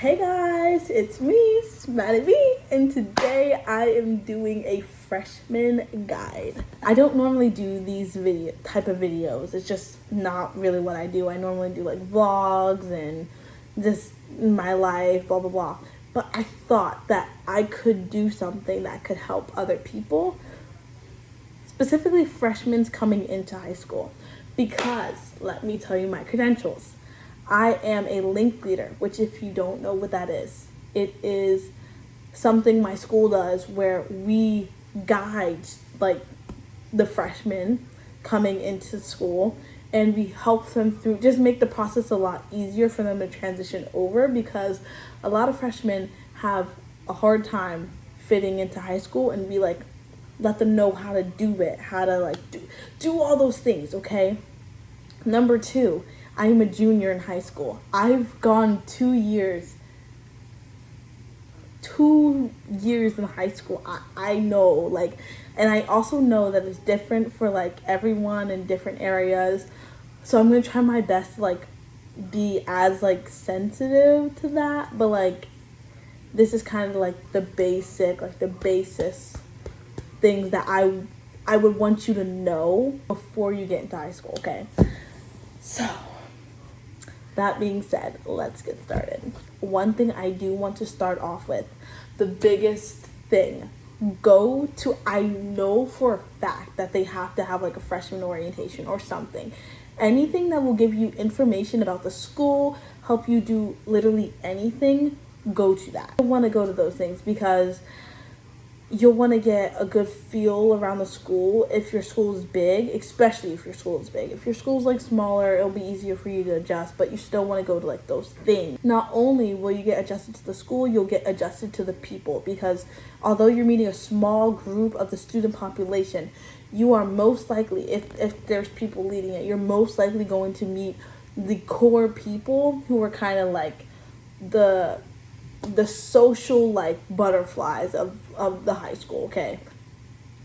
Hey guys, it's me, SmaddieV, and today I am doing a freshman guide. I don't normally do these type of videos. It's just not really what I do. I normally do like vlogs and just my life, blah blah blah. But I thought that I could do something that could help other people, specifically freshmen coming into high school, because let me tell you my credentials. I am a link leader, which if you don't know what that is, it is something my school does where we guide like the freshmen coming into school, and we help them through, just make the process a lot easier for them to transition over, because a lot of freshmen have a hard time fitting into high school, and we like let them know how to do it, how to like do all those things, okay? Number two, I'm a junior in high school. I've gone 2 years. 2 years in high school. I know, like, and I also know that it's different for like everyone in different areas. So I'm gonna try my best to like be as like sensitive to that. But like, this is kind of like the basic, like the basis things that I would want you to know before you get into high school, okay? So, that being said, let's get started. One thing I do want to start off with, the biggest thing, I know for a fact that they have to have like a freshman orientation or something. Anything that will give you information about the school, help you do literally anything, go to that. I want to go to those things because you'll want to get a good feel around the school if your school is big, especially if your school is big. If your school's like smaller, it'll be easier for you to adjust, but you still want to go to like those things. Not only will you get adjusted to the school, you'll get adjusted to the people, because although you're meeting a small group of the student population, you are most likely, if there's people leading it, you're most likely going to meet the core people who are kind of like the social like butterflies of the high school, okay?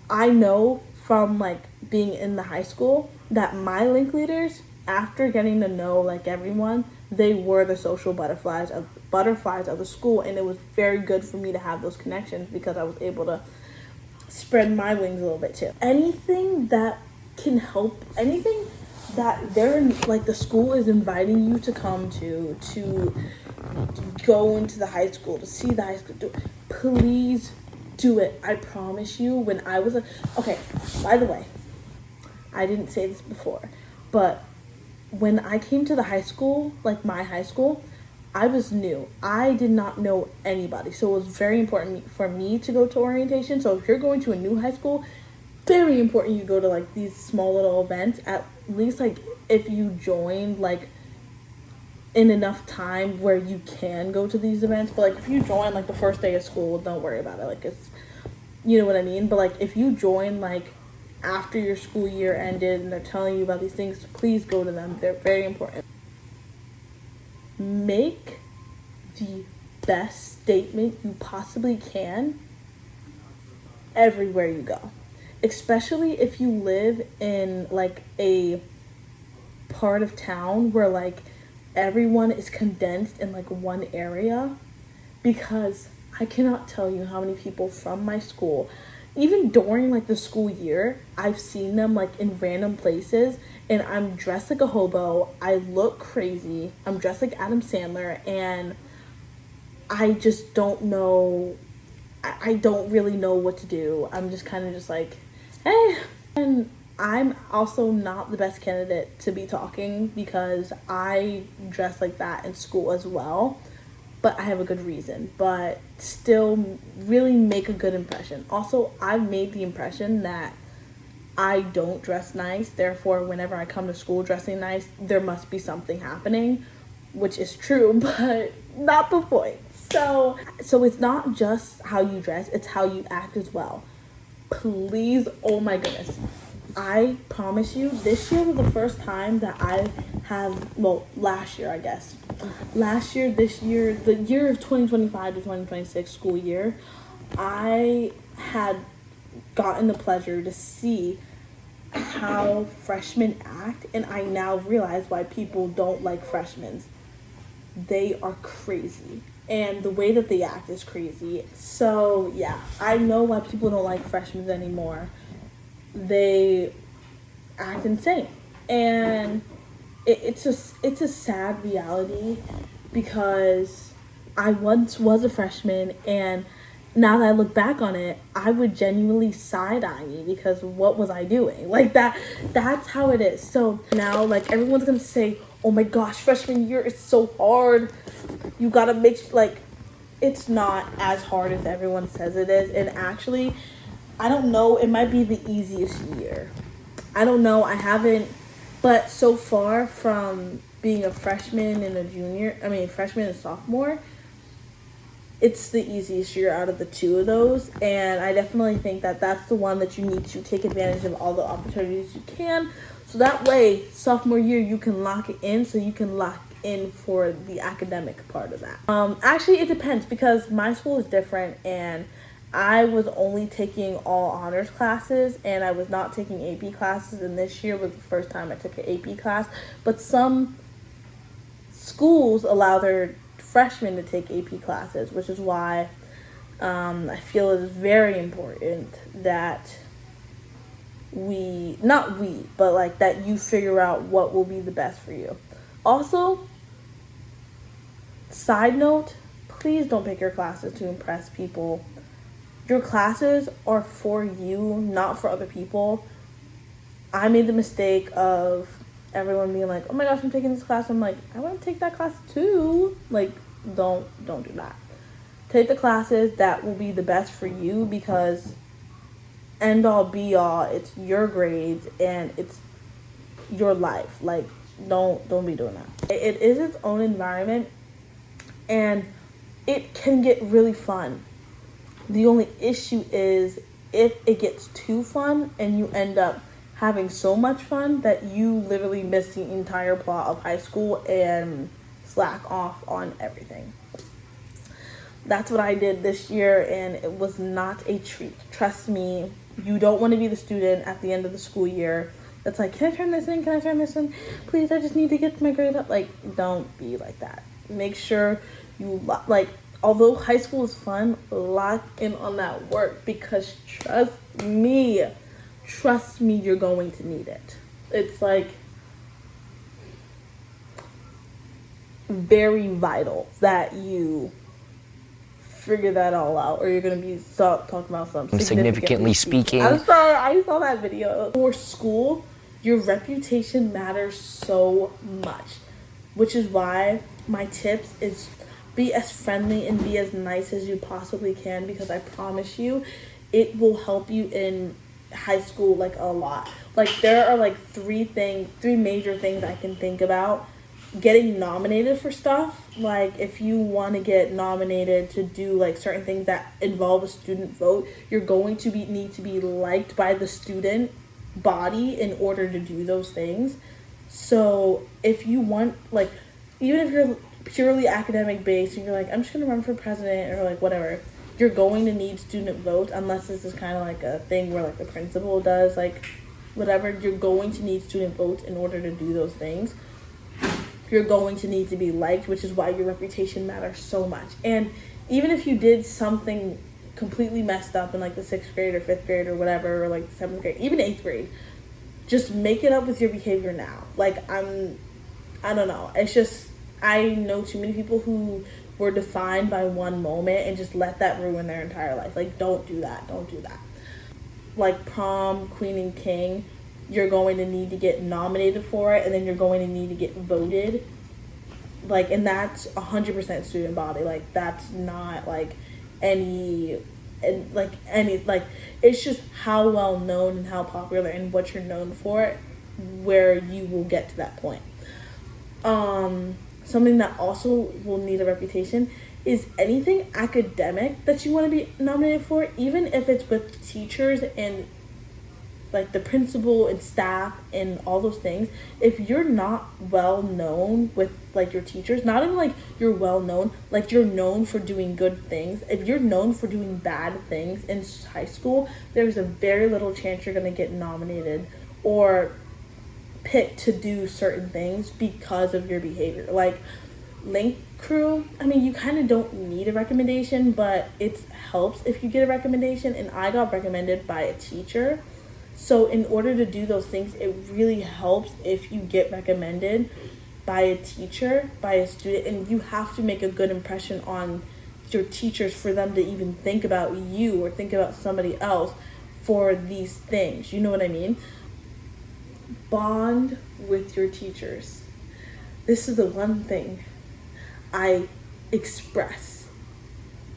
I know from like being in the high school that my link leaders, after getting to know like everyone, they were the social butterflies of the school, and it was very good for me to have those connections because I was able to spread my wings a little bit too. Anything that can help, anything that they're like the school is inviting you to come to go into the high school, to see the high school, please do it. I promise you, when I was okay, by the way, I didn't say this before, but when I came to the high school, like my high school, I was new. I did not know anybody, so it was very important for me to go to orientation. So if you're going to a new high school, very important you go to like these small little events, at least like if you join like in enough time where you can go to these events. But like if you join like the first day of school, don't worry about it, like it's, you know what I mean? But like if you join like after your school year ended and they're telling you about these things, please go to them. They're very important. Make the best statement you possibly can everywhere you go, especially if you live in like a part of town where like everyone is condensed in like one area, because I cannot tell you how many people from my school, even during like the school year, I've seen them like in random places, and I'm dressed like a hobo, I look crazy, I'm dressed like Adam Sandler, and I just don't know, I don't really know what to do. I'm just kind of just like, hey. And I'm also not the best candidate to be talking because I dress like that in school as well, but I have a good reason. But still, really make a good impression. Also, I've made the impression that I don't dress nice, therefore whenever I come to school dressing nice, there must be something happening, which is true, but not the point. So it's not just how you dress, it's how you act as well. Please, oh my goodness, I promise you, this year was the first time that I have, well, last year, I guess. Last year, this year, the year of 2025 to 2026 school year, I had gotten the pleasure to see how freshmen act, and I now realize why people don't like freshmen. they are crazy. And the way that they act is crazy. So, yeah, I know why people don't like freshmen anymore. They act insane. And it's a sad reality because I once was a freshman, and now that I look back on it, I would genuinely side-eye me because what was I doing? Like that's how it is. So now, like, everyone's gonna say, oh my gosh, freshman year is so hard. You gotta make, like, it's not as hard as everyone says it is. And actually, I don't know, it might be the easiest year. I don't know, I haven't, but so far from being a freshman and freshman and sophomore, it's the easiest year out of the two of those. And I definitely think that that's the one that you need to take advantage of all the opportunities you can. So that way, sophomore year, you can lock it in, so you can lock in for the academic part of that. Actually, it depends because my school is different, and I was only taking all honors classes, and I was not taking AP classes, and this year was the first time I took an AP class. But some schools allow their freshmen to take AP classes, which is why I feel it is very important that that you figure out what will be the best for you. Also, side note, please don't pick your classes to impress people. Your classes are for you, not for other people. I made the mistake of everyone being like, oh my gosh, I'm taking this class. I'm like, I want to take that class too. Like, don't do that. Take the classes that will be the best for you, because end all be all, it's your grades and it's your life. Like, don't be doing that. It is its own environment, and it can get really fun. The only issue is if it gets too fun and you end up having so much fun that you literally miss the entire plot of high school and slack off on everything. That's what I did this year, and it was not a treat. Trust me, you don't want to be the student at the end of the school year that's like, can I turn this in? Can I turn this in? Please, I just need to get my grade up. Like, don't be like that. Make sure you, although high school is fun, lock in on that work, because trust me, you're going to need it. It's like very vital that you figure that all out, or you're going to be talking about something significantly speaking. I'm sorry, I saw that video. For school, your reputation matters so much, which is why my tips is be as friendly and be as nice as you possibly can, because I promise you it will help you in high school like a lot. Like, there are like three major things I can think about. Getting nominated for stuff, like if you want to get nominated to do like certain things that involve a student vote, you're going to need to be liked by the student body in order to do those things. So if you want, like, even if you're purely academic based and you're like, I'm just gonna run for president or like whatever, you're going to need student votes, unless this is kind of like a thing where like the principal does like whatever. You're going to need student votes in order to do those things. You're going to need to be liked, which is why your reputation matters so much. And even if you did something completely messed up in like the 6th grade or 5th grade or whatever, or like 7th grade, even 8th grade, just make it up with your behavior now. Like, I don't know. It's just, I know too many people who were defined by one moment and just let that ruin their entire life. Like, don't do that. Like prom, queen and king, you're going to need to get nominated for it, and then you're going to need to get voted. Like, and that's 100% student body. Like, that's not like it's just how well known and how popular and what you're known for, where you will get to that point. Something that also will need a reputation is anything academic that you want to be nominated for, even if it's with teachers and like the principal and staff and all those things. If you're not well known with like your teachers, not even like you're well known, like you're known for doing good things. If you're known for doing bad things in high school, there's a very little chance you're going to get nominated or picked to do certain things because of your behavior. Like, crew, I mean, you kind of don't need a recommendation, but it helps if you get a recommendation. And I got recommended by a teacher. So, in order to do those things, it really helps if you get recommended by a teacher, by a student, and you have to make a good impression on your teachers for them to even think about you or think about somebody else for these things. You know what I mean? Bond with your teachers. This is the one thing I express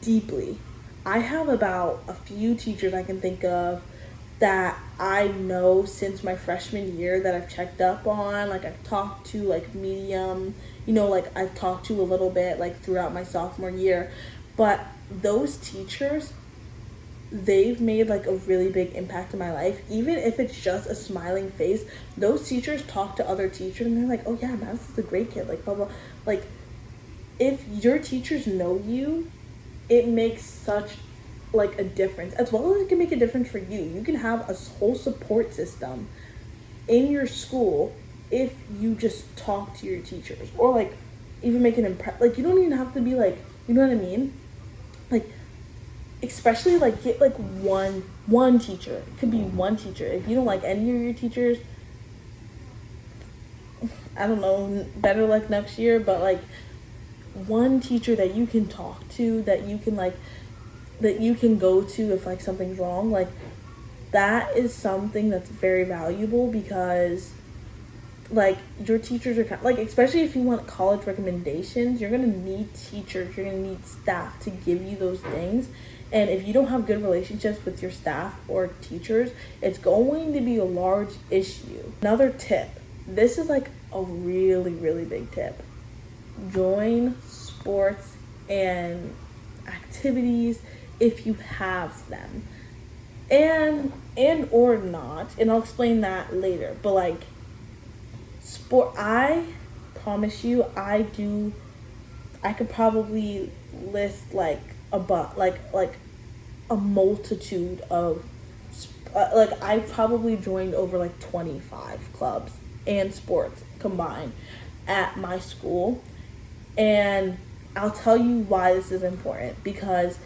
deeply. I have about a few teachers I can think of that I know since my freshman year that I've checked up on, like I've talked to, like medium, like I've talked to a little bit like throughout my sophomore year. But those teachers, they've made like a really big impact in my life. Even if it's just a smiling face, those teachers talk to other teachers and they're like, oh yeah, man, this is a great kid, like blah blah. Like, if your teachers know you, it makes such like a difference, as well as it can make a difference for you. You can have a whole support system in your school if you just talk to your teachers, or like even make an impression. Like, you don't even have to be like, you know what I mean? Like, especially like get like one teacher. It could be one teacher. If you don't like any of your teachers, I don't know, better luck next year. But like one teacher that you can talk to, that you can go to if like something's wrong, like that is something that's very valuable, because like your teachers are like, especially if you want college recommendations, you're gonna need teachers, you're gonna need staff to give you those things. And if you don't have good relationships with your staff or teachers, it's going to be a large issue. Another tip, this is like a really, really big tip: join sports and activities if you have them, and or not, and I'll explain that later. But like sport, I promise you, I could probably list like like a multitude of like I probably joined over like 25 clubs and sports combined at my school. And I'll tell you why this is important, because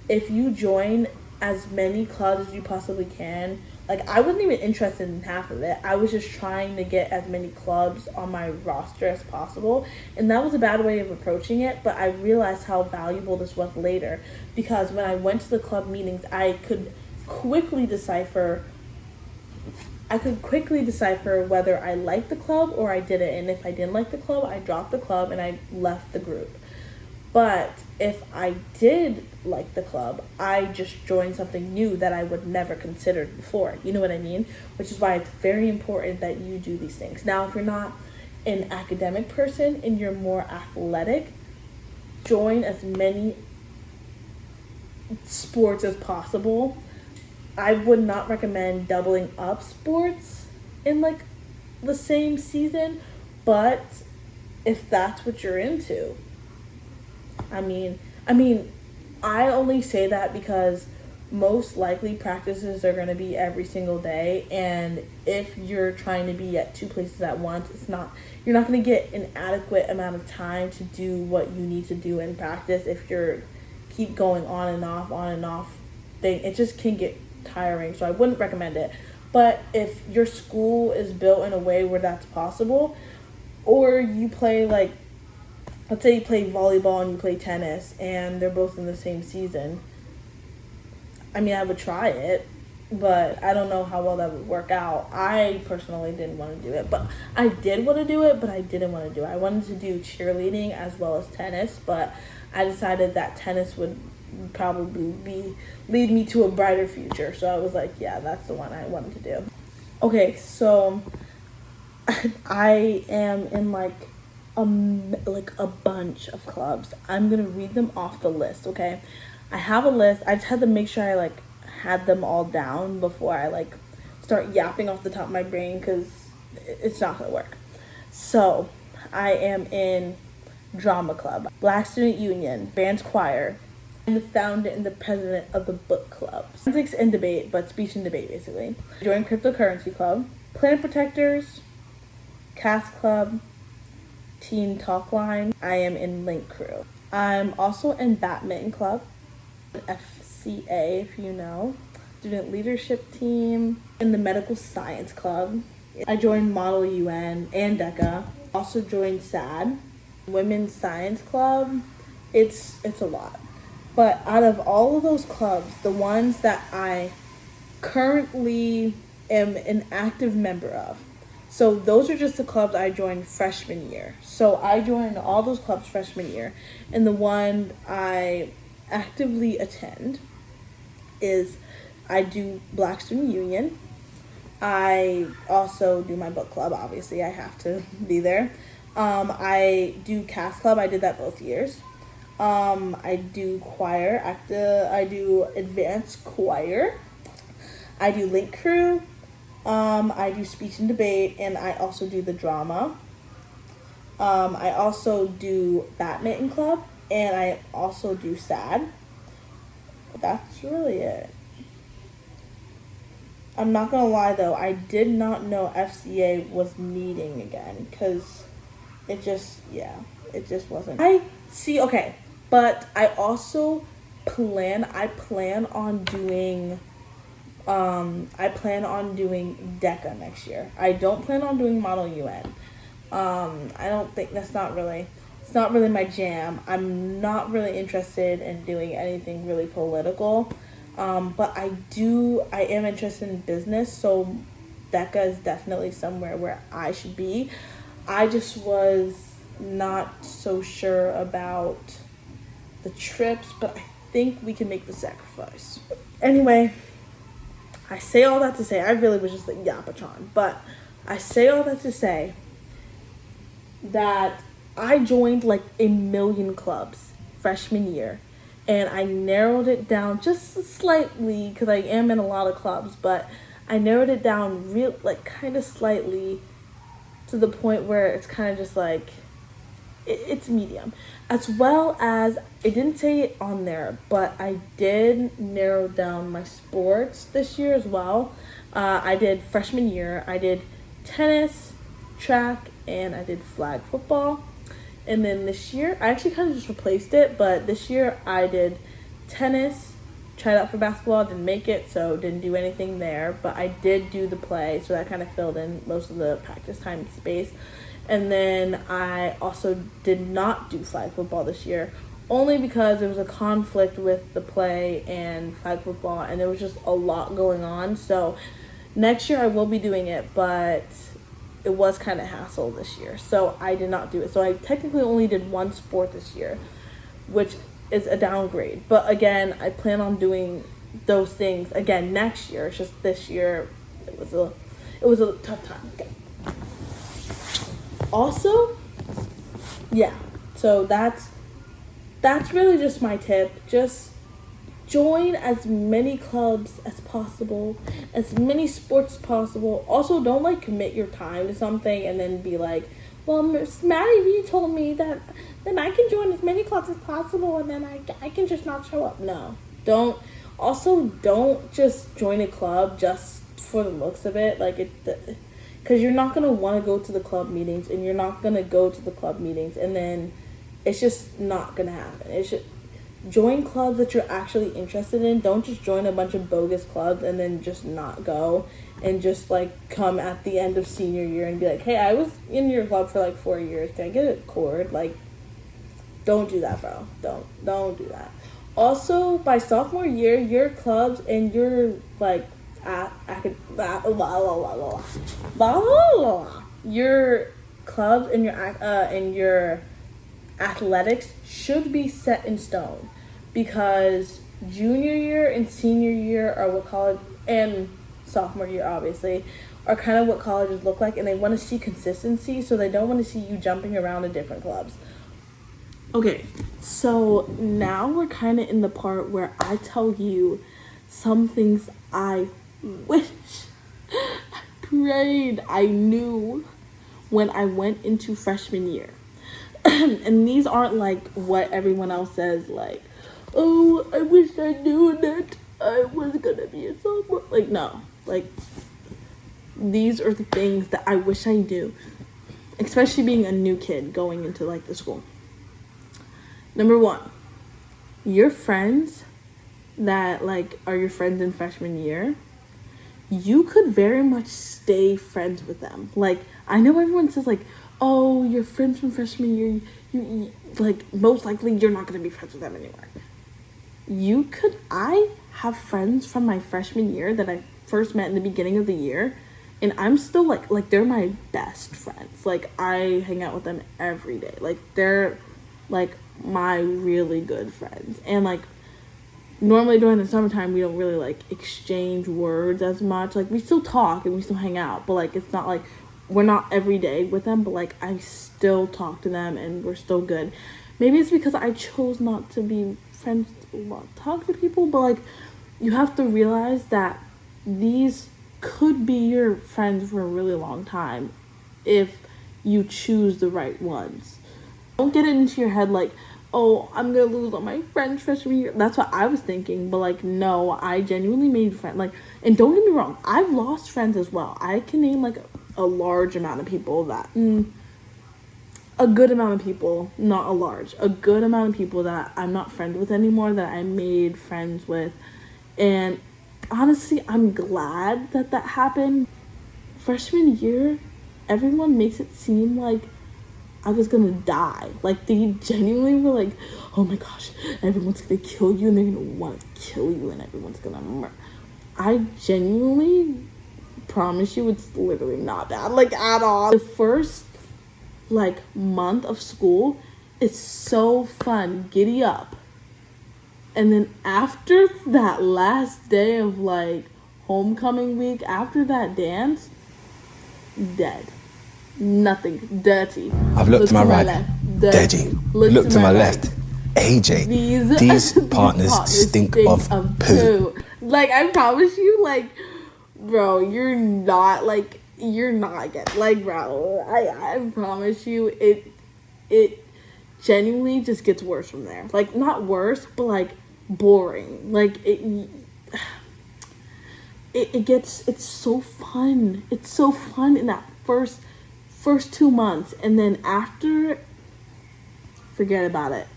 if you join as many clubs as you possibly can, like I wasn't even interested in half of it. I was just trying to get as many clubs on my roster as possible. And that was a bad way of approaching it, but I realized how valuable this was later, because when I went to the club meetings, I could quickly decipher whether I liked the club or I didn't. And if I didn't like the club, I dropped the club and I left the group. But if I did like the club, I just joined something new that I would never considered before. You know what I mean? Which is why it's very important that you do these things. Now, if you're not an academic person and you're more athletic, join as many sports as possible. I would not recommend doubling up sports in like the same season, but if that's what you're into, I mean, I only say that because most likely practices are going to be every single day, and if you're trying to be at two places at once, you're not going to get an adequate amount of time to do what you need to do in practice. If you're keep going on and off thing, it just can get tiring. So I wouldn't recommend it. But if your school is built in a way where that's possible, or you play like, let's say you play volleyball and you play tennis and they're both in the same season, I mean, I would try it, but I don't know how well that would work out. I personally didn't want to do it, but I did want to do it, but I didn't want to do it. I wanted to do cheerleading as well as tennis, but I decided that tennis would probably lead me to a brighter future. So I was like, yeah, that's the one I wanted to do. Okay, so I am in like a bunch of clubs. I'm gonna read them off the list, okay? I have a list. I just had to make sure I like had them all down before I like start yapping off the top of my brain, because it's not gonna work. So I am in drama club, Black Student Union, band choir. I'm the founder and the president of the book club, forensics and debate, but speech and debate basically. Joined cryptocurrency club, planet protectors, cast club, Teen Talk Line. I am in Link Crew. I'm also in Badminton Club, FCA if you know, Student Leadership Team, in the Medical Science Club. I joined Model UN and DECA. Also joined SAD, Women's Science Club. It's a lot. But out of all of those clubs, the ones that I currently am an active member of, so those are just the clubs I joined freshman year. So I joined all those clubs freshman year, and the one I actively attend is I do Black Student Union. I also do my book club. Obviously, I have to be there. I do cast club. I did that both years. I do choir. I do advanced choir. I do Link Crew. I do speech and debate, and I also do the drama. I also do badminton club, and I also do SAD. That's really it. I'm not gonna lie though, I did not know FCA was meeting again, because it just wasn't. Okay, but I also plan on doing DECA next year. I don't plan on doing Model UN. I don't think it's not really my jam. I'm not really interested in doing anything really political. But I am interested in business, so DECA is definitely somewhere where I should be. I just was not so sure about the trips, but I think we can make the sacrifice. Anyway, I say all that to say, I really was just like Yapatron, but I say all that to say that I joined like a million clubs freshman year, and I narrowed it down just slightly because I am in a lot of clubs, but I narrowed it down kind of slightly to the point where it's kind of just like, it's medium. As well as, it didn't say it on there, but I did narrow down my sports this year as well. I did freshman year, I did tennis, track, and I did flag football. And then this year, I actually kind of just replaced it, but this year I did tennis, tried out for basketball, didn't make it, so didn't do anything there, but I did do the play, so that kind of filled in most of the practice time space. And then I also did not do flag football this year, only because there was a conflict with the play and flag football, and there was just a lot going on. So next year I will be doing it, but it was kind of hassle this year, so I did not do it. So I technically only did one sport this year, which is a downgrade. But again, I plan on doing those things again next year. It's just this year it was a tough time. Okay. Also, yeah. So that's really just my tip. Just join as many clubs as possible, as many sports as possible. Also, don't commit your time to something and then be like, well, SmaddieV told me that then I can join as many clubs as possible and then I can just not show up. No, don't just join a club just for the looks of it, because you're not gonna want to go to the club meetings, and you're not gonna go to the club meetings, and then it's just not gonna happen. It should join clubs that you're actually interested in. Don't just join a bunch of bogus clubs and then just not go, and just come at the end of senior year and be like, hey, I was in your club for 4 years, can I get a cord? Don't do that, bro. Don't do that. Also, by sophomore year, your clubs and your your clubs and your athletics should be set in stone, because junior year and senior year are what college, and sophomore year obviously, are kind of what colleges look like, and they want to see consistency, so they don't want to see you jumping around in different clubs. Okay, so now we're kind of in the part where I tell you some things I wish, I prayed I knew when I went into freshman year. And these aren't what everyone else says, oh, I wish I knew that I was gonna be a sophomore. No, these are the things that I wish I knew especially being a new kid going into like the school. Number one, your friends that like are your friends in freshman year, you could very much stay friends with them. Like, I know everyone says like, oh, your friends from freshman year, you like most likely you're not gonna be friends with them anymore. I have friends from my freshman year that I first met in the beginning of the year, and I'm still like they're my best friends. Like, I hang out with them every day. Like, they're like my really good friends. And like, normally during the summertime we don't really like exchange words as much. Like, we still talk and we still hang out, but like it's not like we're not every day with them, but like I still talk to them and we're still good. Maybe it's because I chose not to be friends, talk to people, but like, you have to realize that these could be your friends for a really long time if you choose the right ones. Don't get it into your head like, oh, I'm gonna lose all my friends freshman year. That's what I was thinking, but like, no, I genuinely made friends. Like, and don't get me wrong, I've lost friends as well. I can name like a large amount of people that a good amount of people, not a large, a good amount of people that I'm not friends with anymore, that I made friends with. And honestly, I'm glad that happened. Freshman year, everyone makes it seem like I was gonna die. Like, they genuinely were like, oh my gosh, everyone's gonna kill you and they're gonna want to kill you and everyone's gonna murder. I genuinely promise you it's literally not bad, like, at all. The first like month of school is so fun, giddy up, and then after that last day of like homecoming week, after that dance, dead. Nothing. Dirty. I've looked to my right, dirty. Look to my left, AJ. These partners stink of poo. Like, I promise you, like, bro, you're not getting, like, bro, I promise you, it genuinely just gets worse from there. Like, not worse, but like boring. Like, it's so fun. It's so fun in that first 2 months, and then after, forget about it,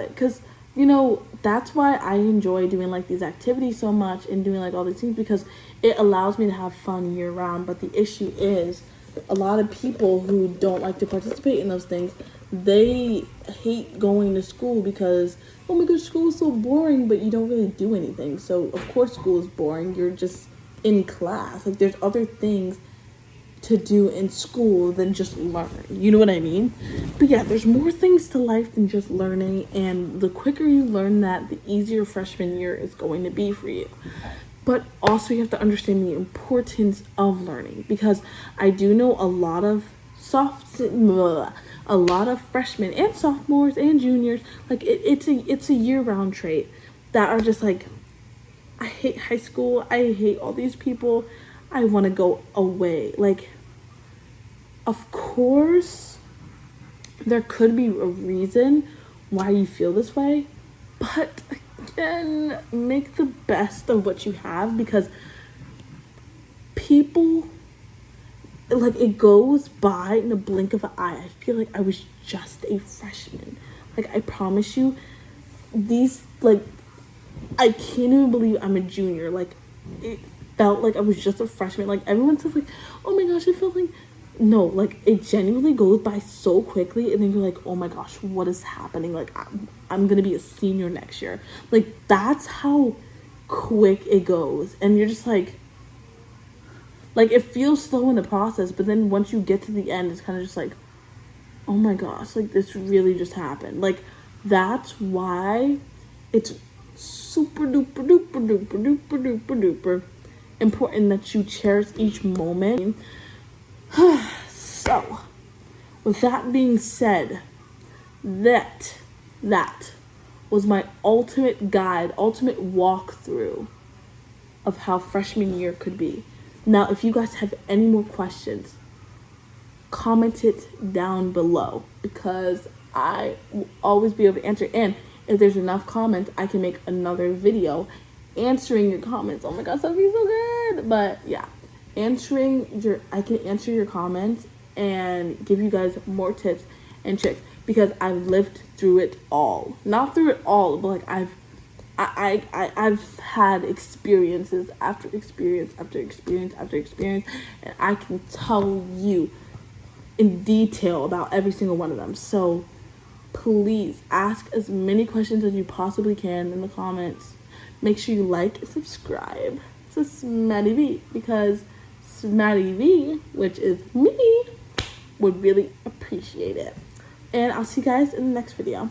because you know, that's why I enjoy doing like these activities so much and doing like all these things, because it allows me to have fun year round. But the issue is, a lot of people who don't like to participate in those things, they hate going to school because, oh my gosh, school is so boring, but you don't really do anything. So of course school is boring, you're just in class. Like, there's other things to do in school than just learn, you know what I mean? But yeah, there's more things to life than just learning, and the quicker you learn that, the easier freshman year is going to be for you. But also, you have to understand the importance of learning, because I do know a lot of freshmen and sophomores and juniors, like, it's a year-round trait, that are just like, I hate high school, I hate all these people, I want to go away. Like, of course, there could be a reason why you feel this way, but again, make the best of what you have, because people, like, it goes by in a blink of an eye. I feel like I was just a freshman. Like, I promise you, these, like, I can't even believe I'm a junior. Like, it felt like I was just a freshman. Like, everyone says like, oh my gosh, I felt like, no, like, it genuinely goes by so quickly, and then you're like, oh my gosh, what is happening? Like, I'm gonna be a senior next year. Like, that's how quick it goes, and you're just like, it feels slow in the process, but then once you get to the end, it's kind of just like, oh my gosh, like, this really just happened. Like, that's why it's super duper duper duper duper duper duper important that you cherish each moment. So, with that being said, that was my ultimate walkthrough of how freshman year could be. Now, if you guys have any more questions, comment it down below, because I will always be able to answer. And if there's enough comments, I can make another video answering your comments. Oh my gosh, that'd be so good. But yeah, I can answer your comments and give you guys more tips and tricks, because I've lived through it all. Not through it all, but like I've had experiences after experience after experience after experience, and I can tell you in detail about every single one of them. So please ask as many questions as you possibly can in the comments. Make sure you like and subscribe to SmaddieV, because SmaddieV, which is me, would really appreciate it. And I'll see you guys in the next video.